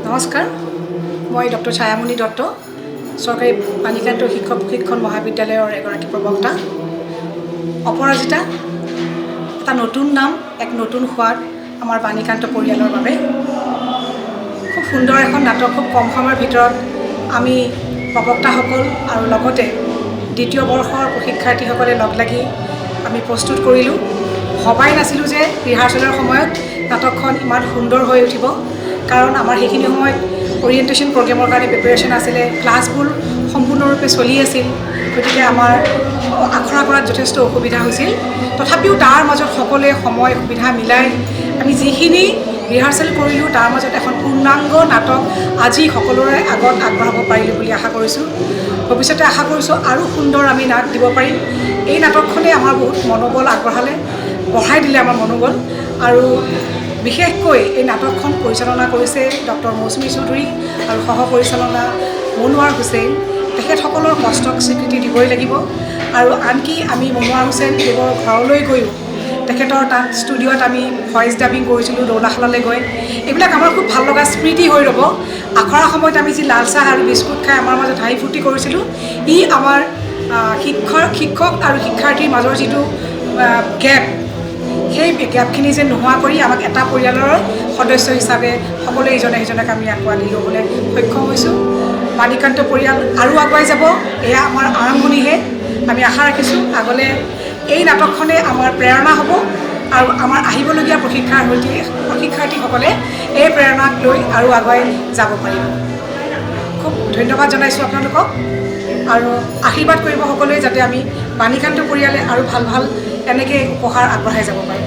নমস্কাৰ, মই ডক্টৰ ছায়ামণি দত্ত, চৰকাৰী বাণীকান্ত শিক্ষক প্ৰশিক্ষণ মহাবিদ্যালয়ৰ এগৰাকী প্ৰবক্তা। অপৰাজিতা এটা নতুন নাম, এক নতুন সোৱাদ আমাৰ বাণীকান্ত পৰিয়ালৰ বাবে। খুব সুন্দৰ এখন নাটক, খুব কম সময়ৰ ভিতৰত আমি প্ৰবক্তাসকল আৰু লগতে দ্বিতীয় বৰ্ষৰ প্ৰশিক্ষাৰ্থীসকলে লগ লাগি আমি প্ৰস্তুত কৰিলোঁ। ভবাই নাছিলোঁ যে ৰিহাৰ্চেলৰ সময়ত নাটকখন ইমান সুন্দৰ হৈ উঠিব, কাৰণ আমাৰ সেইখিনি সময়ত অৰিয়েণ্টেশ্যন প্ৰগ্ৰেমৰ কাৰণে প্ৰিপেৰেশ্যন আছিলে, ক্লাছবোৰ সম্পূৰ্ণৰূপে চলি আছিল, গতিকে আমাৰ আখৰা কৰাত যথেষ্ট অসুবিধা হৈছিল। তথাপিও তাৰ মাজত সকলোৱে সময় সুবিধা মিলাই আমি যিখিনি ৰিহাৰ্চেল কৰিলোঁ তাৰ মাজত এখন পূৰ্ণাংগ নাটক আজি সকলোৰে আগত আগবঢ়াব পাৰিলোঁ বুলি আশা কৰিছোঁ। ভৱিষ্যতে আশা কৰিছোঁ আৰু সুন্দৰ আমি নাট দিব পাৰিম। এই নাটকখনে আমাৰ বহুত মনোবল বঢ়াই দিলে আমাৰ মনোবল। আৰু বিশেষকৈ এই নাটকখন পৰিচালনা কৰিছে ডক্টৰ মৌচুমী চৌধুৰী আৰু সহ পৰিচালনা মনোৱাৰ হুছেইন। তেখেতসকলৰ কষ্টক স্বীকৃতি দিবই লাগিব। আৰু আনকি আমি মনোৱাৰ হুছেইন দেৱৰ ঘৰলৈ গৈও তেখেতৰ তাত ষ্টুডিঅ'ত আমি ভইচ ডাবিং কৰিছিলোঁ, দৌলাশালালৈ গৈ। এইবিলাক আমাৰ খুব ভাল লগা স্মৃতি হৈ ৰ'ব। আখৰাৰ সময়ত আমি যি লাল চাহ আৰু বিস্কুট খাই আমাৰ মাজত হাঁহি ফূৰ্তি কৰিছিলোঁ, ই আমাৰ শিক্ষক আৰু শিক্ষাৰ্থীৰ মাজৰ যিটো গেপ, সেই গেপখিনি যে নোহোৱা কৰি আমাক এটা পৰিয়ালৰ সদস্য হিচাপে সকলোৱে ইজনে সিজনক আমি আঁকোৱালি ল'বলৈ সক্ষম হৈছোঁ। বাণীকান্ত পৰিয়াল আৰু আগুৱাই যাব, এয়া আমাৰ আৰম্ভণিহে। আমি আশা ৰাখিছোঁ আগলৈ এই নাটকখনে আমাৰ প্ৰেৰণা হ'ব আৰু আমাৰ আহিবলগীয়া প্ৰশিক্ষাৰ্থীসকলে এই প্ৰেৰণাক লৈ আৰু আগুৱাই যাব পাৰিব। খুব ধন্যবাদ জনাইছোঁ আপোনালোকক, আৰু আশীৰ্বাদ কৰিব সকলোৱে যাতে আমি বাণীকান্ত পৰিয়ালে আৰু ভাল এনেকৈ উপহাৰ আগবঢ়াই যাব পাৰোঁ।